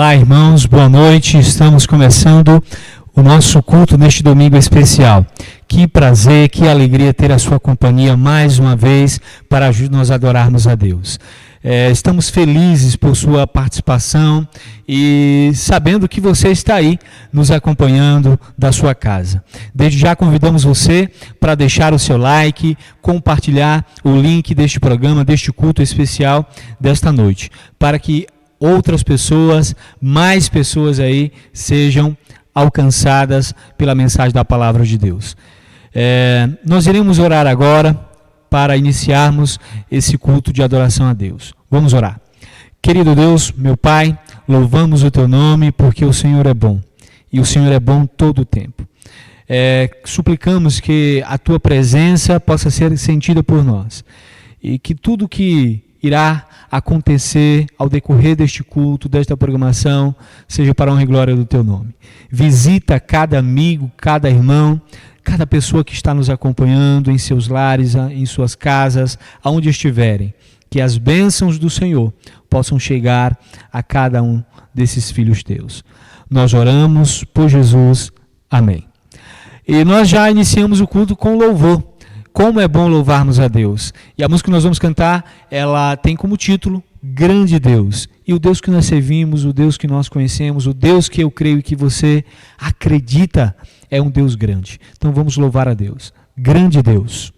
Olá, irmãos, boa noite. Estamos começando o nosso culto neste domingo especial. Que prazer, que alegria ter a sua companhia mais uma vez para nós adorarmos a Deus. Estamos felizes por sua participação e sabendo que você está aí nos acompanhando da sua casa. Desde já convidamos você para deixar o seu like, compartilhar o link deste programa, deste culto especial desta noite, para que outras pessoas, mais pessoas aí sejam alcançadas pela mensagem da palavra de Deus. Nós iremos orar agora para iniciarmos esse culto de adoração a Deus. Vamos orar. Querido Deus, meu Pai, louvamos o Teu nome porque o Senhor é bom e o Senhor é bom todo o tempo. Suplicamos que a Tua presença possa ser sentida por nós e que tudo que irá acontecer ao decorrer deste culto, desta programação, seja para a honra e glória do Teu nome. Visita cada amigo, cada irmão, cada pessoa que está nos acompanhando em seus lares, em suas casas, aonde estiverem. Que as bênçãos do Senhor possam chegar a cada um desses filhos Teus. Nós oramos por Jesus. Amém. E nós já iniciamos o culto com louvor. Como é bom louvarmos a Deus. E a música que nós vamos cantar, ela tem como título Grande Deus. E o Deus que nós servimos, o Deus que nós conhecemos, o Deus que eu creio e que você acredita é um Deus grande. Então vamos louvar a Deus. Grande Deus.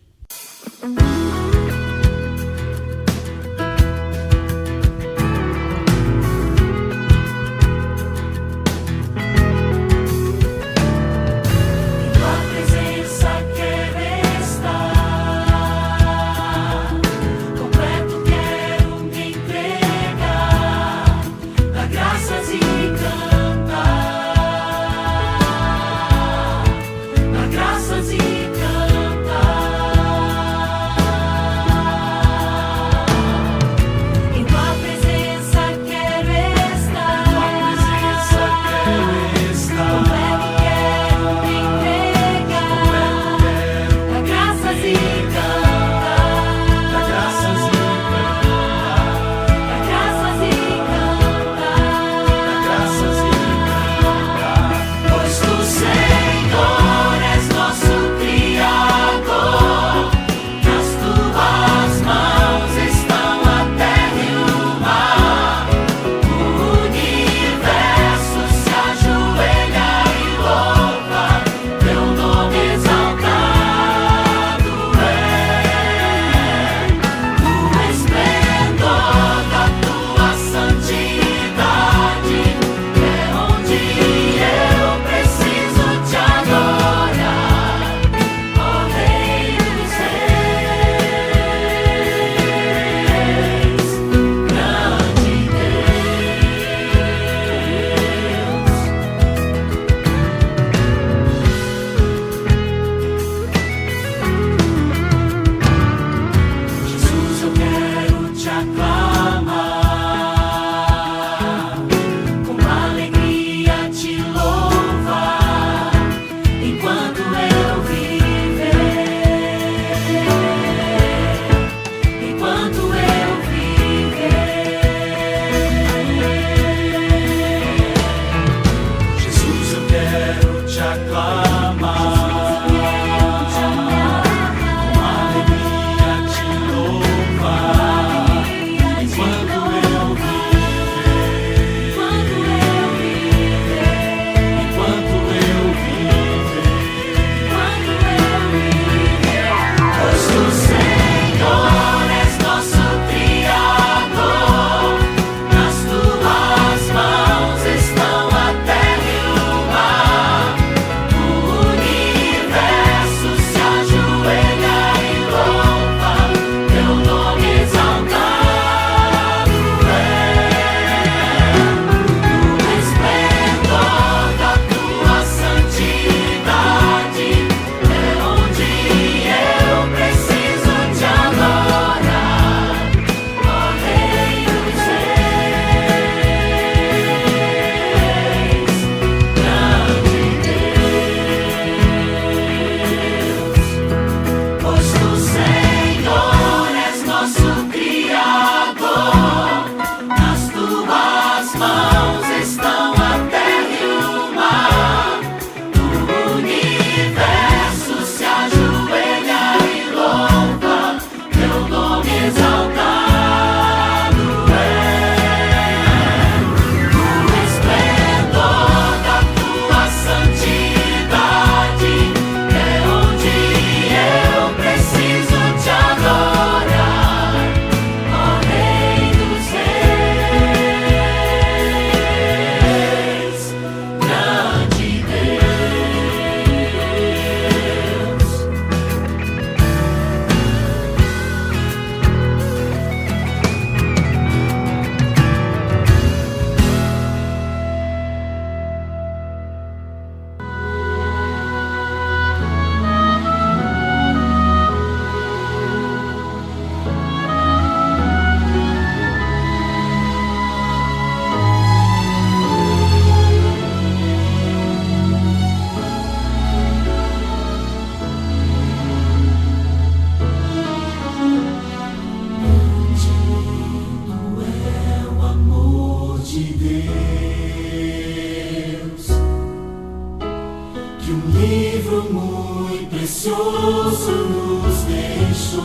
livro muito precioso nos deixou.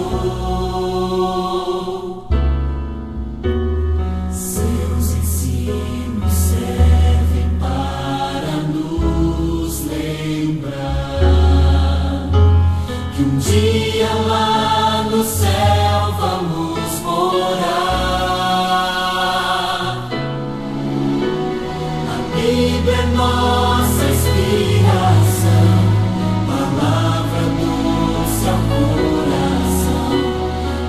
Seus ensinos servem para nos lembrar que um dia lá no céu vamos morar. A Bíblia é nossa inspiração, palavra doce ao coração,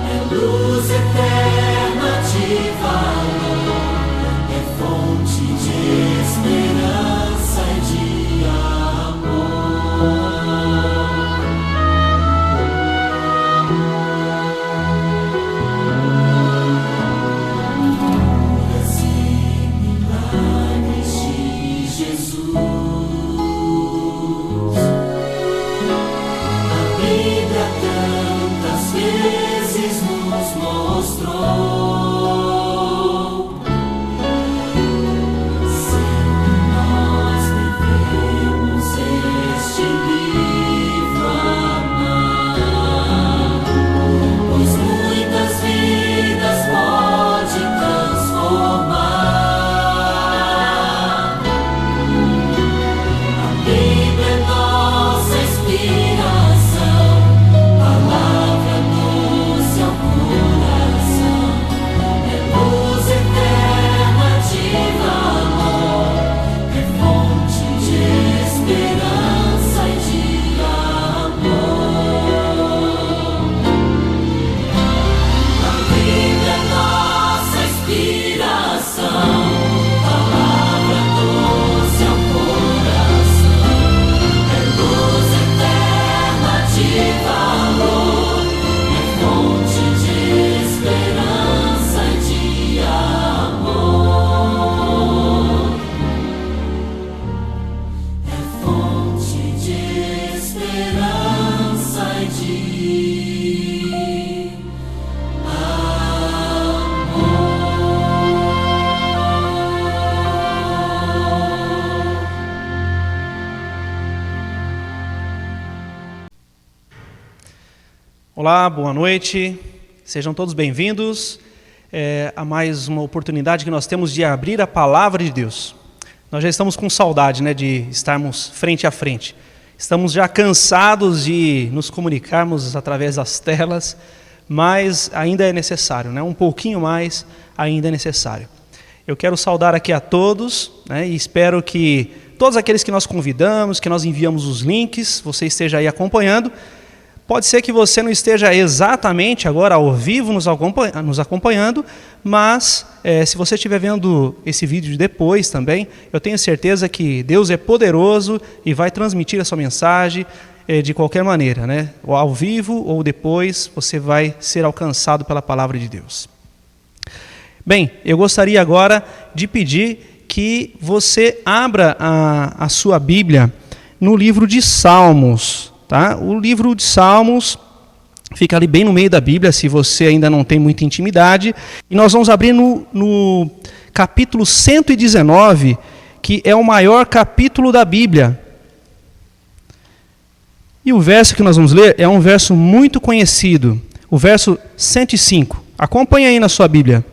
é luz eterna de valor, é fonte de esperança e de Curas e milagres de Jesus. A Bíblia tantas vezes nos mostrou. Sempre nós devemos este livro amar, pois muitas vidas pode transformar. A Bíblia é nossa inspiração, palavra doce ao coração, é luz eterna de valor, é fonte de esperança e de amor. A Bíblia é nossa inspiração, palavra doce ao coração, é luz eterna de valor, é fonte de esperança e de amor. É fonte de esperança e de Olá, boa noite, sejam todos bem-vindos a mais uma oportunidade que nós temos de abrir a Palavra de Deus. Nós já estamos com saudade, de estarmos frente a frente. Estamos já cansados de nos comunicarmos através das telas, mas ainda é necessário, um pouquinho mais ainda é necessário. Eu quero saudar aqui a todos, e espero que todos aqueles que nós convidamos, que nós enviamos os links, você esteja aí acompanhando. Pode ser que você não esteja exatamente agora ao vivo nos acompanhando, mas se você estiver vendo esse vídeo depois também, eu tenho certeza que Deus é poderoso e vai transmitir a sua mensagem de qualquer maneira, ou ao vivo ou depois você vai ser alcançado pela palavra de Deus. Bem, eu gostaria agora de pedir que você abra a sua Bíblia no livro de Salmos. Tá? O livro de Salmos fica ali bem no meio da Bíblia, se você ainda não tem muita intimidade. E nós vamos abrir no capítulo 119, que é o maior capítulo da Bíblia. E o verso que nós vamos ler é um verso muito conhecido, o verso 105. Acompanhe aí na sua Bíblia.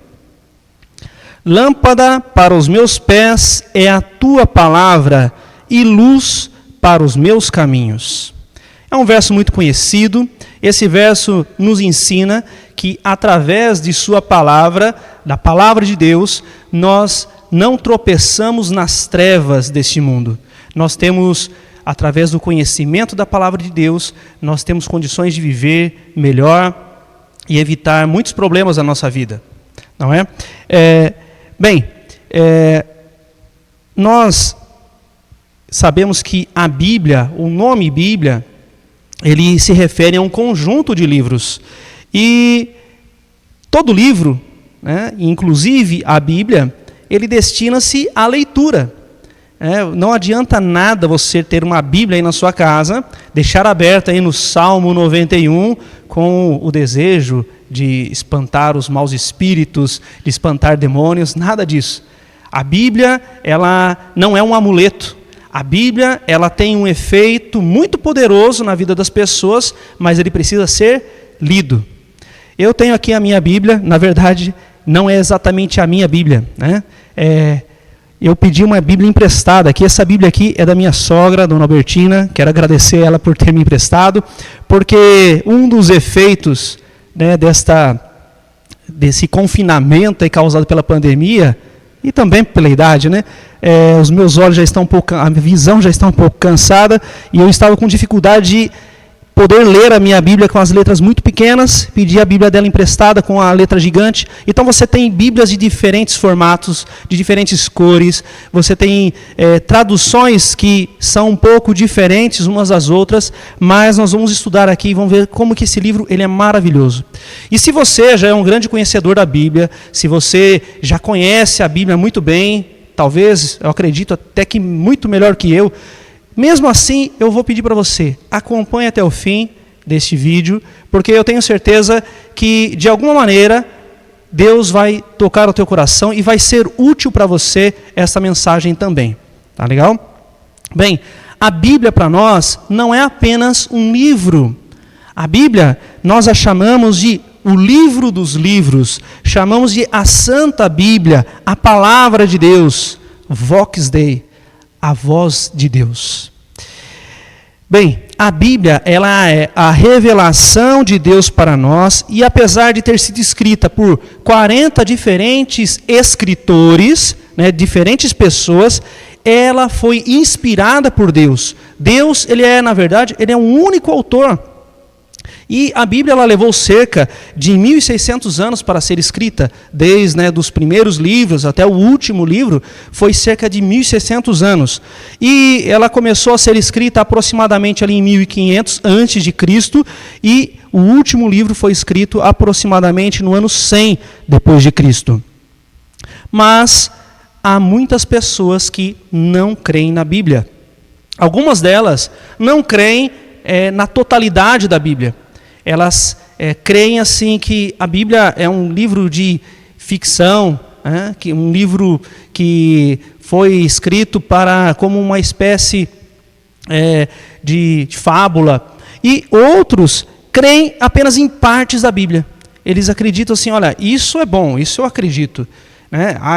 Lâmpada para os meus pés é a tua palavra e luz para os meus caminhos. É um verso muito conhecido. Esse verso nos ensina que através de sua palavra, da palavra de Deus, nós não tropeçamos nas trevas deste mundo. Nós temos, através do conhecimento da palavra de Deus, nós temos condições de viver melhor e evitar muitos problemas na nossa vida. Não é? Nós sabemos que a Bíblia, o nome Bíblia, ele se refere a um conjunto de livros. E todo livro, inclusive a Bíblia, ele destina-se à leitura. Não adianta nada você ter uma Bíblia aí na sua casa, deixar aberta aí no Salmo 91, com o desejo de espantar os maus espíritos, de espantar demônios, nada disso. A Bíblia, ela não é um amuleto. A Bíblia, ela tem um efeito muito poderoso na vida das pessoas, mas ele precisa ser lido. Eu tenho aqui a minha Bíblia, na verdade, não é exatamente a minha Bíblia, né? Eu pedi uma Bíblia emprestada aqui. Essa Bíblia aqui é da minha sogra, Dona Albertina. Quero agradecer ela por ter me emprestado, porque um dos efeitos, né, desse confinamento aí causado pela pandemia, e também pela idade, né? Os meus olhos já estão um pouco, a visão já está um pouco cansada, e eu estava com dificuldade de poder ler a minha Bíblia com as letras muito pequenas, pedi a Bíblia dela emprestada com a letra gigante. Então você tem Bíblias de diferentes formatos, de diferentes cores, você tem traduções que são um pouco diferentes umas das outras, mas nós vamos estudar aqui e vamos ver como que esse livro ele é maravilhoso. E se você já é um grande conhecedor da Bíblia, se você já conhece a Bíblia muito bem, talvez, eu acredito até que muito melhor que eu, mesmo assim, eu vou pedir para você, acompanhe até o fim deste vídeo, porque eu tenho certeza que, de alguma maneira, Deus vai tocar o teu coração e vai ser útil para você essa mensagem também. Tá legal? Bem, a Bíblia para nós não é apenas um livro. A Bíblia, nós a chamamos de o livro dos livros, chamamos de a Santa Bíblia, a Palavra de Deus, Vox Dei, a voz de Deus. Bem, a Bíblia, ela é a revelação de Deus para nós, e apesar de ter sido escrita por 40 diferentes escritores, né, diferentes pessoas, ela foi inspirada por Deus. Deus, na verdade, ele é um único autor. E a Bíblia ela levou cerca de 1.600 anos para ser escrita, desde dos primeiros livros até o último livro, foi cerca de 1.600 anos. E ela começou a ser escrita aproximadamente ali em 1500 antes de Cristo, e o último livro foi escrito aproximadamente no ano 100 depois de Cristo. Mas há muitas pessoas que não creem na Bíblia. Algumas delas não creem na totalidade da Bíblia. Elas creem assim que a Bíblia é um livro de ficção, que um livro que foi escrito como uma espécie de fábula. E outros creem apenas em partes da Bíblia. Eles acreditam assim, olha, isso é bom, isso eu acredito.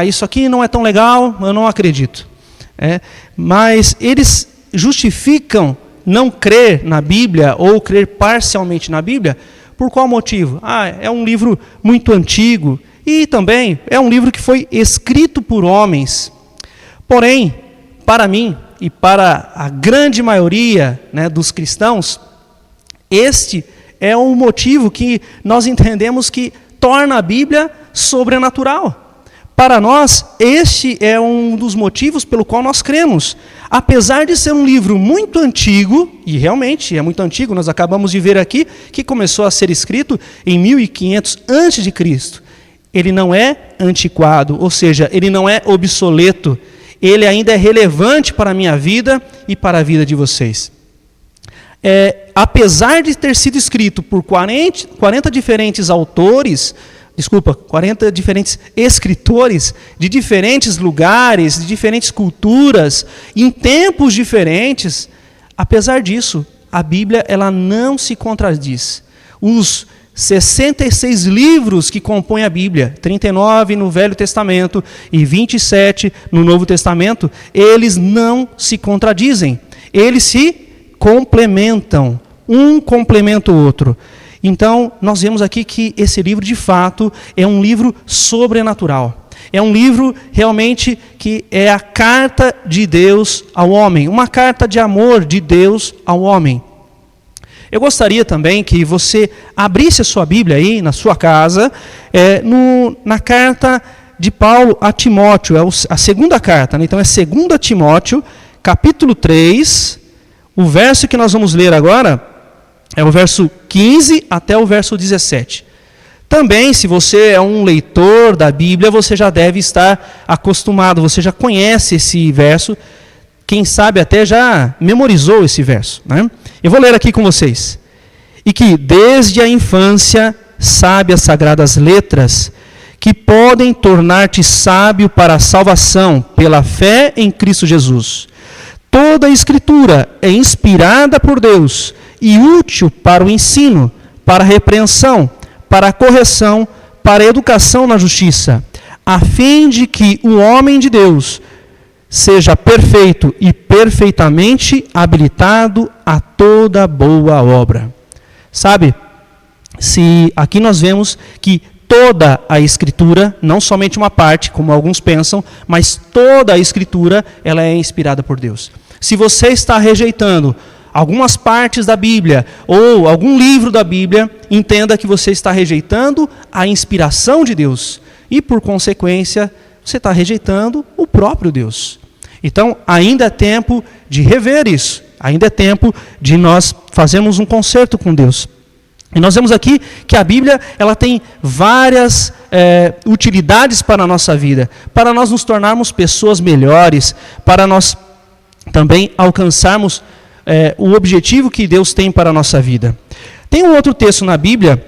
Isso aqui não é tão legal, eu não acredito. Mas eles justificam não crer na Bíblia ou crer parcialmente na Bíblia, por qual motivo? É um livro muito antigo e também é um livro que foi escrito por homens. Porém, para mim e para a grande maioria dos cristãos, este é um motivo que nós entendemos que torna a Bíblia sobrenatural. Para nós, este é um dos motivos pelo qual nós cremos. Apesar de ser um livro muito antigo, e realmente é muito antigo, nós acabamos de ver aqui que começou a ser escrito em 1500 a.C., ele não é antiquado, ou seja, ele não é obsoleto, ele ainda é relevante para a minha vida e para a vida de vocês. Apesar de ter sido escrito por 40 diferentes autores, 40 diferentes escritores de diferentes lugares, de diferentes culturas, em tempos diferentes, apesar disso, a Bíblia ela não se contradiz. Os 66 livros que compõem a Bíblia, 39 no Velho Testamento e 27 no Novo Testamento, eles não se contradizem, eles se complementam, um complementa o outro. Então, nós vemos aqui que esse livro, de fato, é um livro sobrenatural. É um livro, realmente, que é a carta de Deus ao homem. Uma carta de amor de Deus ao homem. Eu gostaria também que você abrisse a sua Bíblia aí, na sua casa, na carta de Paulo a Timóteo. É a segunda carta, né? Então, é 2 Timóteo, capítulo 3. O verso que nós vamos ler agora é o verso 15 até o verso 17. Também, se você é um leitor da Bíblia, você já deve estar acostumado, você já conhece esse verso, quem sabe até já memorizou esse verso, né? Eu vou ler aqui com vocês. E que desde a infância sabe as sagradas letras, que podem tornar-te sábio para a salvação, pela fé em Cristo Jesus. toda a Escritura é inspirada por Deus e útil para o ensino, para a repreensão, para a correção, para a educação na justiça, a fim de que o homem de Deus seja perfeito e perfeitamente habilitado a toda boa obra. Sabe, se aqui nós vemos que toda a Escritura, não somente uma parte, como alguns pensam, mas toda a Escritura, ela é inspirada por Deus. Se você está rejeitando algumas partes da Bíblia ou algum livro da Bíblia, entenda que você está rejeitando a inspiração de Deus e, por consequência, você está rejeitando o próprio Deus. Então, ainda é tempo de rever isso, ainda é tempo de nós fazermos um conserto com Deus. E nós vemos aqui que a Bíblia ela tem várias utilidades para a nossa vida, para nós nos tornarmos pessoas melhores, para nós também alcançarmos o objetivo que Deus tem para a nossa vida. Tem um outro texto na Bíblia,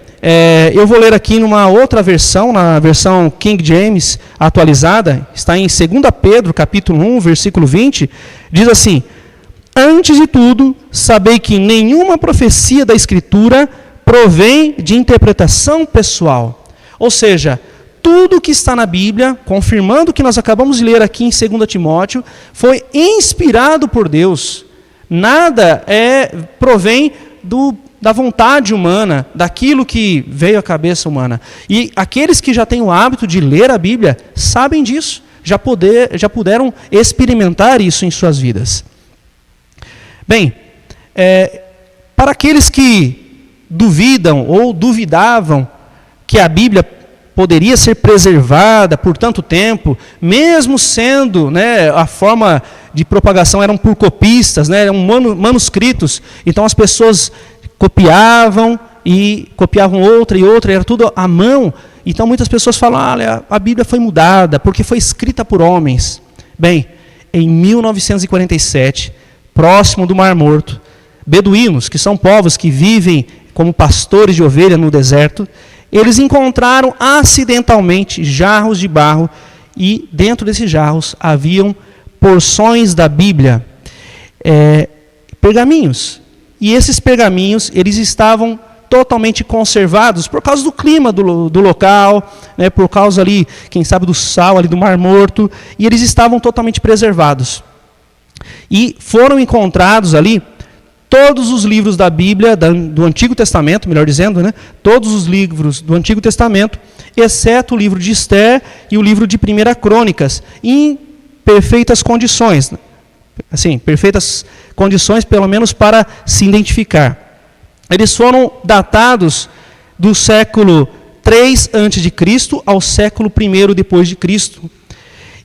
eu vou ler aqui numa outra versão, na versão King James atualizada, está em 2 Pedro, capítulo 1, versículo 20, diz assim: antes de tudo, sabei que nenhuma profecia da Escritura provém de interpretação pessoal. Ou seja, tudo que está na Bíblia, confirmando o que nós acabamos de ler aqui em 2 Timóteo, foi inspirado por Deus. Nada provém da vontade humana, daquilo que veio à cabeça humana. E aqueles que já têm o hábito de ler a Bíblia, sabem disso, já puderam experimentar isso em suas vidas. Bem, para aqueles que duvidam ou duvidavam que a Bíblia poderia ser preservada por tanto tempo, mesmo sendo, a forma de propagação eram por copistas, eram manuscritos, então as pessoas copiavam e copiavam outra e outra, era tudo à mão. Então muitas pessoas falam, a Bíblia foi mudada porque foi escrita por homens. Bem, em 1947, próximo do Mar Morto, beduínos, que são povos que vivem como pastores de ovelha no deserto, eles encontraram acidentalmente jarros de barro e dentro desses jarros haviam porções da Bíblia, pergaminhos. E esses pergaminhos, eles estavam totalmente conservados por causa do clima do local, por causa ali, quem sabe, do sal ali do Mar Morto, e eles estavam totalmente preservados. E foram encontrados ali todos os livros da Bíblia, do Antigo Testamento, melhor dizendo, todos os livros do Antigo Testamento, exceto o livro de Esther e o livro de 1 Crônicas, em perfeitas condições. Assim, perfeitas condições, pelo menos para se identificar. Eles foram datados do século 3 a.C. ao século 1 depois de Cristo.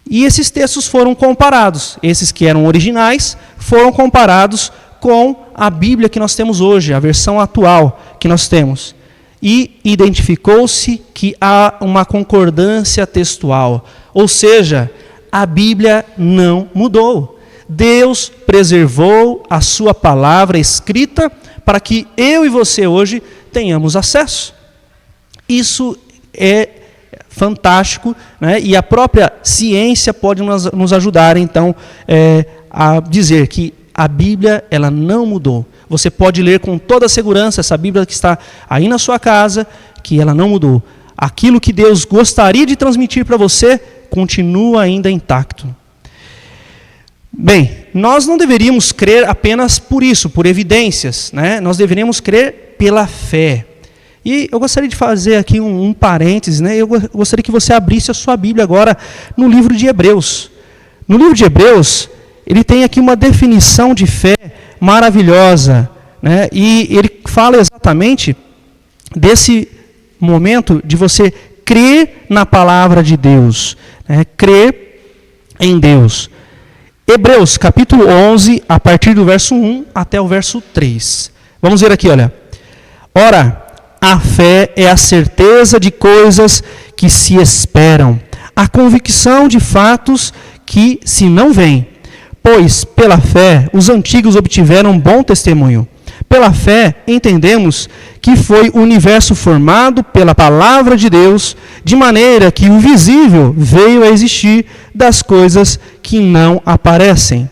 E esses textos foram comparados. Esses que eram originais foram comparados com a Bíblia que nós temos hoje, a versão atual que nós temos. E identificou-se que há uma concordância textual. Ou seja, a Bíblia não mudou. Deus preservou a sua palavra escrita para que eu e você hoje tenhamos acesso. Isso é fantástico, e a própria ciência pode nos ajudar, então, a dizer que a Bíblia, ela não mudou. Você pode ler com toda a segurança essa Bíblia que está aí na sua casa, que ela não mudou. Aquilo que Deus gostaria de transmitir para você, continua ainda intacto. Bem, nós não deveríamos crer apenas por isso, por evidências, Nós deveríamos crer pela fé. E eu gostaria de fazer aqui um parêntese, Eu gostaria que você abrisse a sua Bíblia agora no livro de Hebreus. No livro de Hebreus, ele tem aqui uma definição de fé maravilhosa, E ele fala exatamente desse momento de você crer na palavra de Deus, crer em Deus. Hebreus capítulo 11, a partir do verso 1 até o verso 3. Vamos ver aqui, olha. Ora, a fé é a certeza de coisas que se esperam, a convicção de fatos que se não veem. Pois, pela fé, os antigos obtiveram bom testemunho. Pela fé, entendemos que foi o universo formado pela palavra de Deus, de maneira que o visível veio a existir das coisas que não aparecem.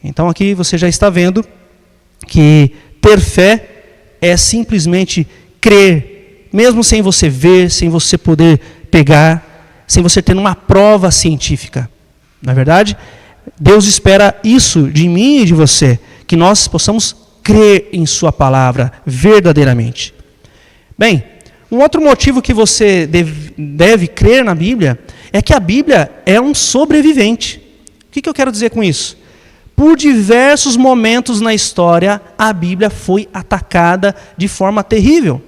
Então aqui você já está vendo que ter fé é simplesmente crer, mesmo sem você ver, sem você poder pegar, sem você ter uma prova científica. Na verdade, Deus espera isso de mim e de você, que nós possamos crer em sua palavra verdadeiramente. Bem, um outro motivo que você deve crer na Bíblia é que a Bíblia é um sobrevivente. O que eu quero dizer com isso? Por diversos momentos na história, a Bíblia foi atacada de forma terrível.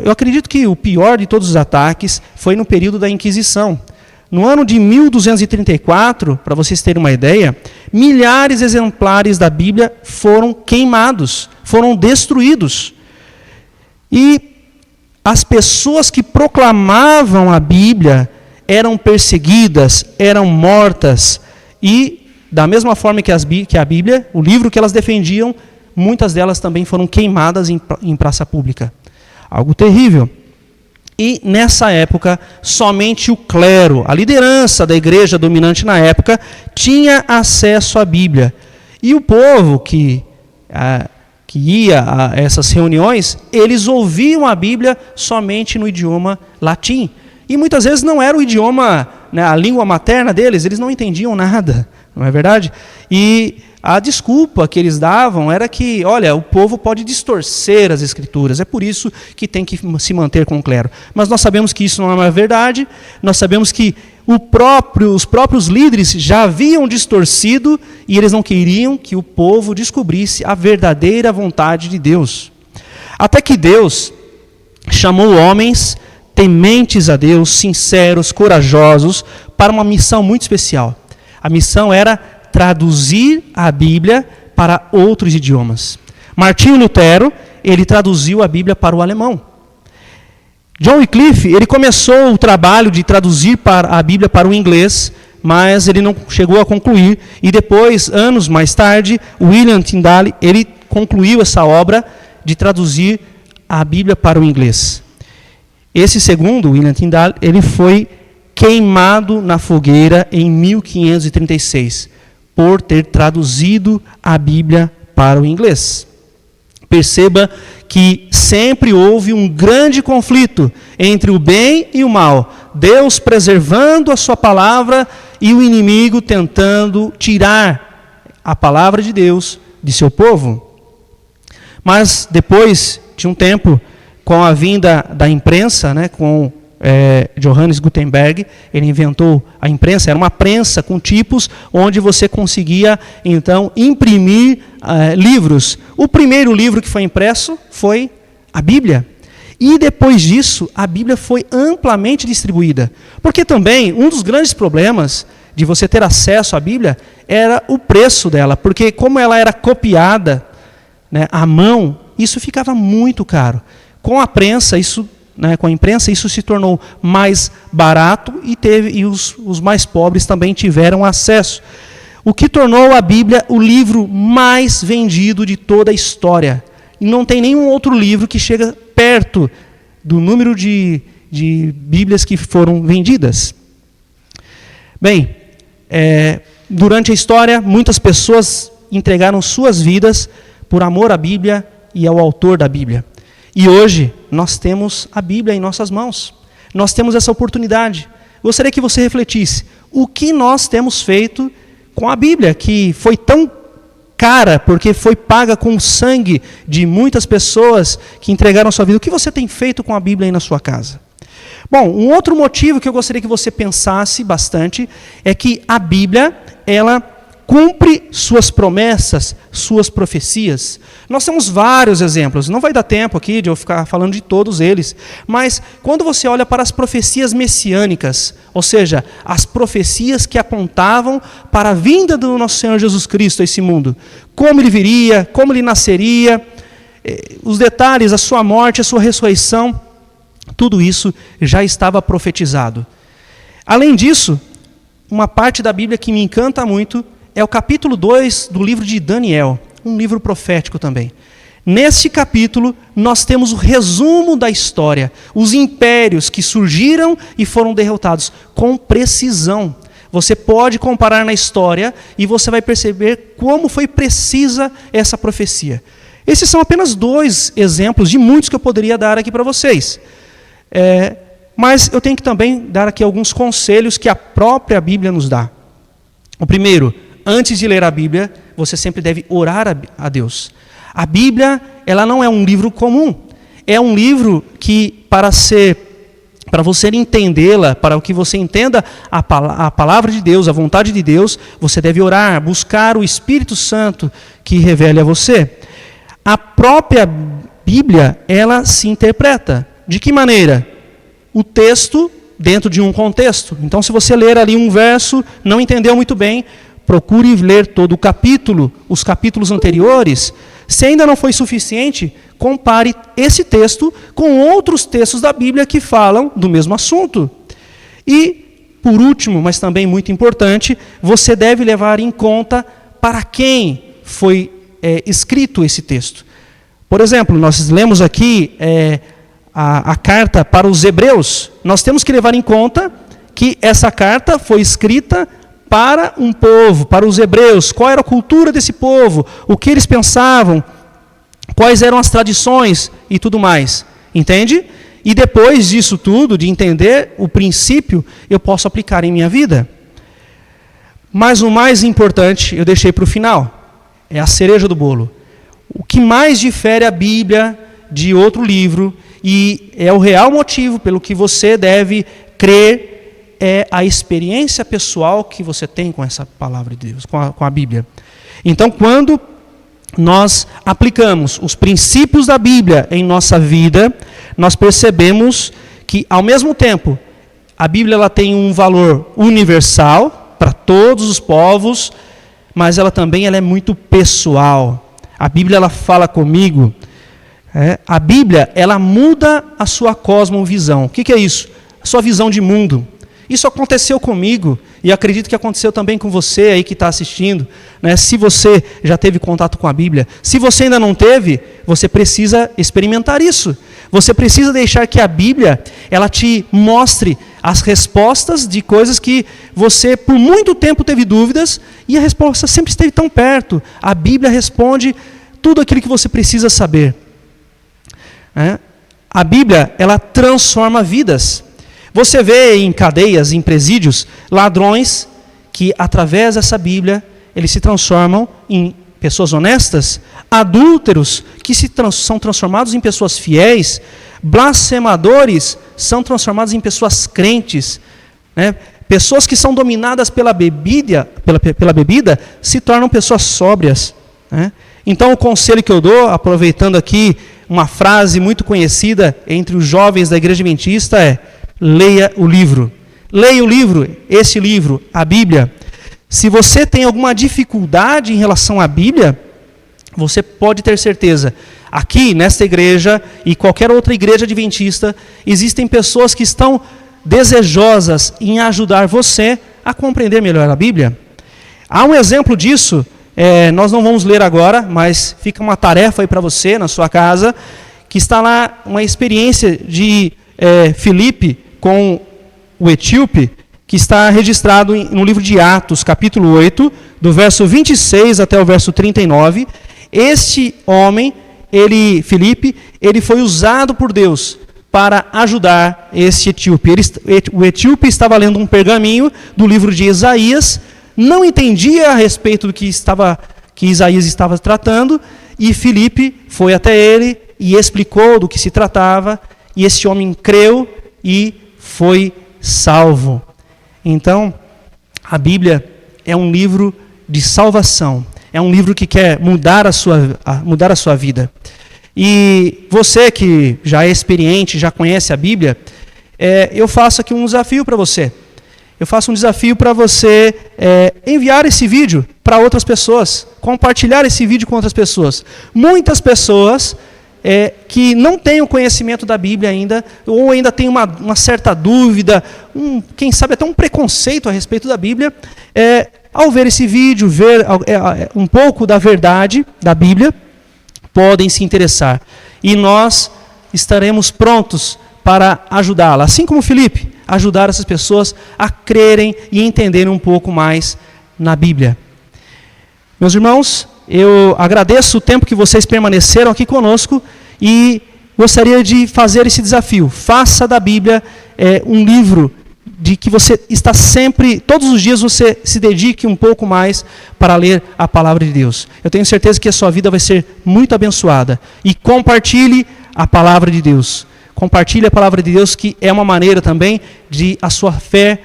Eu acredito que o pior de todos os ataques foi no período da Inquisição. No ano de 1234, para vocês terem uma ideia, milhares de exemplares da Bíblia foram queimados, foram destruídos. E as pessoas que proclamavam a Bíblia eram perseguidas, eram mortas. E, da mesma forma que a Bíblia, o livro que elas defendiam, muitas delas também foram queimadas em praça pública. Algo terrível. E, nessa época, somente o clero, a liderança da igreja dominante na época, tinha acesso à Bíblia. E o povo que ia a essas reuniões, eles ouviam a Bíblia somente no idioma latim. E muitas vezes não era o idioma, né, a língua materna deles, eles não entendiam nada, não é verdade? E a desculpa que eles davam era que, olha, o povo pode distorcer as Escrituras, é por isso que tem que se manter com o clero. Mas nós sabemos que isso não é uma verdade, nós sabemos que os próprios líderes já haviam distorcido e eles não queriam que o povo descobrisse a verdadeira vontade de Deus. Até que Deus chamou homens tementes a Deus, sinceros, corajosos, para uma missão muito especial. A missão era traduzir a Bíblia para outros idiomas. Martinho Lutero, ele traduziu a Bíblia para o alemão. John Wycliffe, ele começou o trabalho de traduzir a Bíblia para o inglês, mas ele não chegou a concluir. E depois, anos mais tarde, William Tyndale, ele concluiu essa obra de traduzir a Bíblia para o inglês. Esse segundo, William Tyndale, ele foi queimado na fogueira em 1536, por ter traduzido a Bíblia para o inglês. Perceba que sempre houve um grande conflito entre o bem e o mal. Deus preservando a sua palavra e o inimigo tentando tirar a palavra de Deus de seu povo. Mas depois de um tempo, com a vinda da imprensa, né, com Johannes Gutenberg, ele inventou a imprensa, era uma prensa com tipos onde você conseguia, então, imprimir livros. O primeiro livro que foi impresso foi a Bíblia. E depois disso, a Bíblia foi amplamente distribuída. Porque também, um dos grandes problemas de você ter acesso à Bíblia era o preço dela. Porque como ela era copiada, né, à mão, isso ficava muito caro. Com a prensa, com a imprensa, isso se tornou mais barato e os mais pobres também tiveram acesso. O que tornou a Bíblia o livro mais vendido de toda a história. E não tem nenhum outro livro que chega perto do número de Bíblias que foram vendidas. Bem, durante a história, muitas pessoas entregaram suas vidas por amor à Bíblia e ao autor da Bíblia. E hoje, nós temos a Bíblia em nossas mãos. Nós temos essa oportunidade. Gostaria que você refletisse. O que nós temos feito com a Bíblia, que foi tão cara, porque foi paga com o sangue de muitas pessoas que entregaram a sua vida. O que você tem feito com a Bíblia aí na sua casa? Bom, um outro motivo que eu gostaria que você pensasse bastante é que a Bíblia, ela cumpre suas promessas, suas profecias. Nós temos vários exemplos, não vai dar tempo aqui de eu ficar falando de todos eles, mas quando você olha para as profecias messiânicas, ou seja, as profecias que apontavam para a vinda do nosso Senhor Jesus Cristo a esse mundo, como ele viria, como ele nasceria, os detalhes, a sua morte, a sua ressurreição, tudo isso já estava profetizado. Além disso, uma parte da Bíblia que me encanta muito é o capítulo 2 do livro de Daniel, um livro profético também. Neste capítulo, nós temos o resumo da história, os impérios que surgiram e foram derrotados com precisão. Você pode comparar na história e você vai perceber como foi precisa essa profecia. Esses são apenas 2 exemplos de muitos que eu poderia dar aqui para vocês. Mas eu tenho que também dar aqui alguns conselhos que a própria Bíblia nos dá. O primeiro, antes de ler a Bíblia, você sempre deve orar a Deus. A Bíblia, ela não é um livro comum. É um livro que, para você entendê-la, para que você entenda a palavra de Deus, a vontade de Deus, você deve orar, buscar o Espírito Santo que revele a você. A própria Bíblia, ela se interpreta. De que maneira? O texto dentro de um contexto. Então, se você ler ali um verso, não entendeu muito bem, procure ler todo o capítulo, os capítulos anteriores. Se ainda não foi suficiente, compare esse texto com outros textos da Bíblia que falam do mesmo assunto. E, por último, mas também muito importante, você deve levar em conta para quem foi escrito esse texto. Por exemplo, nós lemos aqui a carta para os Hebreus. Nós temos que levar em conta que essa carta foi escrita para um povo, para os hebreus. Qual era a cultura desse povo? O que eles pensavam? Quais eram as tradições e tudo mais? Entende? E depois disso tudo, de entender o princípio, eu posso aplicar em minha vida. Mas o mais importante, eu deixei para o final. É a cereja do bolo. O que mais difere a Bíblia de outro livro, e é o real motivo pelo que você deve crer, é a experiência pessoal que você tem com essa palavra de Deus, com a Bíblia. Então, quando nós aplicamos os princípios da Bíblia em nossa vida, nós percebemos que, ao mesmo tempo, a Bíblia ela tem um valor universal para todos os povos, mas ela também é muito pessoal. A Bíblia ela fala comigo. A Bíblia ela muda a sua cosmovisão. O que é isso? A sua visão de mundo. Isso aconteceu comigo e acredito que aconteceu também com você aí que está assistindo. Se você já teve contato com a Bíblia, se você ainda não teve, você precisa experimentar isso. Você precisa deixar que a Bíblia ela te mostre as respostas de coisas que você por muito tempo teve dúvidas e a resposta sempre esteve tão perto. A Bíblia responde tudo aquilo que você precisa saber. A Bíblia ela transforma vidas. Você vê em cadeias, em presídios, ladrões que, através dessa Bíblia, eles se transformam em pessoas honestas, adúlteros que são transformados em pessoas fiéis, blasfemadores são transformados em pessoas crentes, pessoas que são dominadas pela bebida se tornam pessoas sóbrias. Então, o conselho que eu dou, aproveitando aqui uma frase muito conhecida entre os jovens da Igreja Adventista é: leia o livro. Leia o livro, esse livro, a Bíblia. Se você tem alguma dificuldade em relação à Bíblia, você pode ter certeza, aqui nesta igreja e qualquer outra igreja adventista, existem pessoas que estão desejosas em ajudar você a compreender melhor a Bíblia. Há um exemplo disso, nós não vamos ler agora, mas fica uma tarefa aí para você na sua casa, que está lá uma experiência de Filipe com o etíope, que está registrado no livro de Atos, capítulo 8, do verso 26 até o verso 39. Este homem, Filipe, ele foi usado por Deus para ajudar esse etíope. O etíope estava lendo um pergaminho do livro de Isaías, não entendia a respeito do que Isaías estava tratando, e Filipe foi até ele e explicou do que se tratava, e esse homem creu e foi salvo. Então, a Bíblia é um livro de salvação, é um livro que quer mudar a sua vida. E você que já é experiente, já conhece a Bíblia, eu faço aqui um desafio para você. Eu faço um desafio para você enviar esse vídeo para outras pessoas, compartilhar esse vídeo com outras pessoas. Muitas pessoas que não têm o conhecimento da Bíblia ainda, ou ainda têm uma certa dúvida, quem sabe até um preconceito a respeito da Bíblia, ao ver esse vídeo, ver um pouco da verdade da Bíblia, podem se interessar. E nós estaremos prontos para ajudá-la. Assim como Filipe, ajudar essas pessoas a crerem e entenderem um pouco mais na Bíblia. Meus irmãos, eu agradeço o tempo que vocês permaneceram aqui conosco e gostaria de fazer esse desafio. Faça da Bíblia um livro de que você está sempre, todos os dias você se dedique um pouco mais para ler a palavra de Deus. Eu tenho certeza que a sua vida vai ser muito abençoada. E compartilhe a palavra de Deus. Compartilhe a palavra de Deus, que é uma maneira também de a sua fé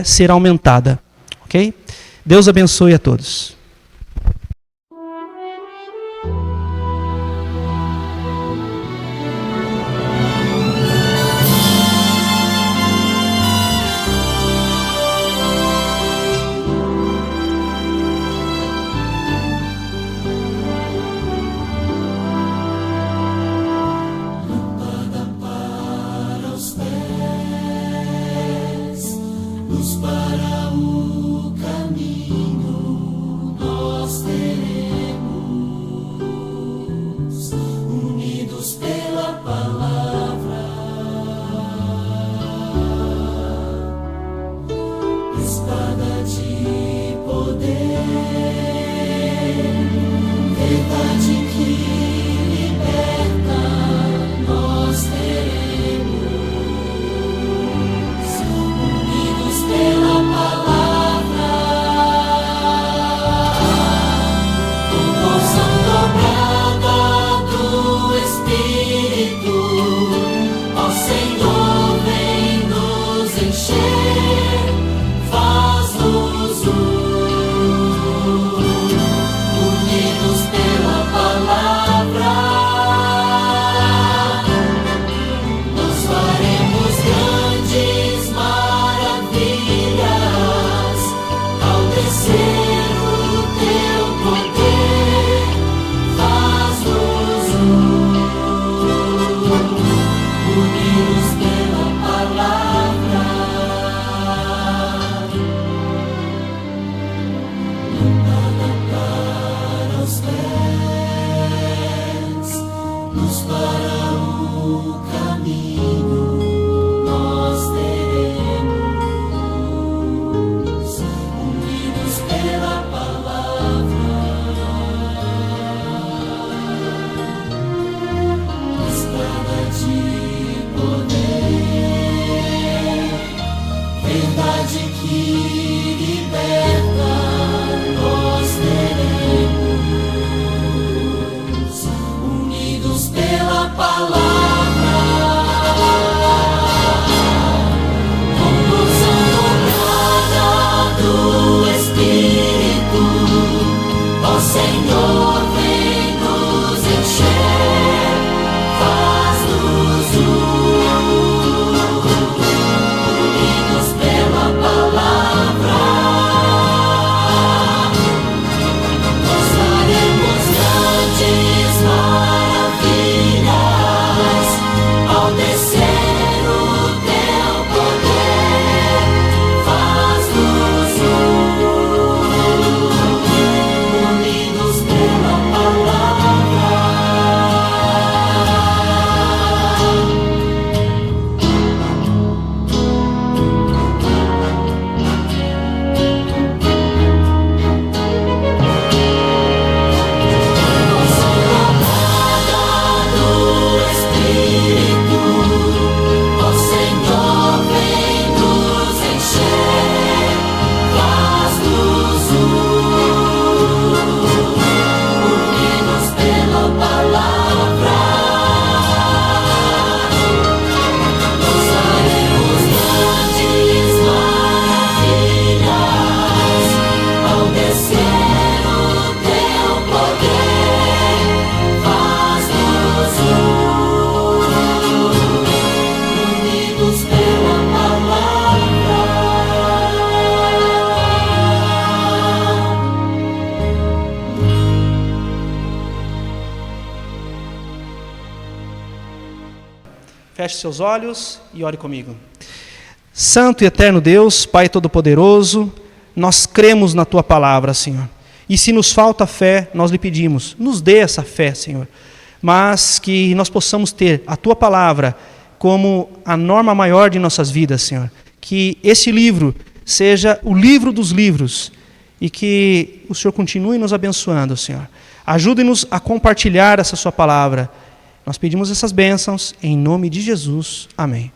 ser aumentada. Ok? Deus abençoe a todos. Para o caminho nós teremos, unidos pela palavra, espada de poder, verdade que liberta, nós teremos, unidos pela palavra, com força dobrada do Espírito, ó Senhor, vem nos encher, faz-nos unidos pela palavra, nós faremos grandes maravilhas ao descer o teu poder, faz-nos unidos pela palavra. Lâmpada para os pés, luz para o caminho nós teremos, unidos pela palavra, espada de poder, verdade que liberta, nós teremos, unidos pela palavra, com porção dobrada do Espírito, ó Senhor, vem nos encher, faz-nos unidos pela palavra, nós faremos grandes maravilhas ao descer o teu poder, faz-nos unidos pela palavra. Do Espírito, ó Senhor, vem nos encher, faz-nos unidos pela palavra, nós faremos grandes maravilhas ao descer o teu poder, faz-nos unidos pela palavra. Feche seus olhos e ore comigo. Santo e eterno Deus, Pai Todo-Poderoso, nós cremos na Tua palavra, Senhor. E se nos falta fé, nós lhe pedimos, nos dê essa fé, Senhor. Mas que nós possamos ter a Tua palavra como a norma maior de nossas vidas, Senhor. Que esse livro seja o livro dos livros e que o Senhor continue nos abençoando, Senhor. Ajude-nos a compartilhar essa sua palavra. Nós pedimos essas bênçãos em nome de Jesus. Amém.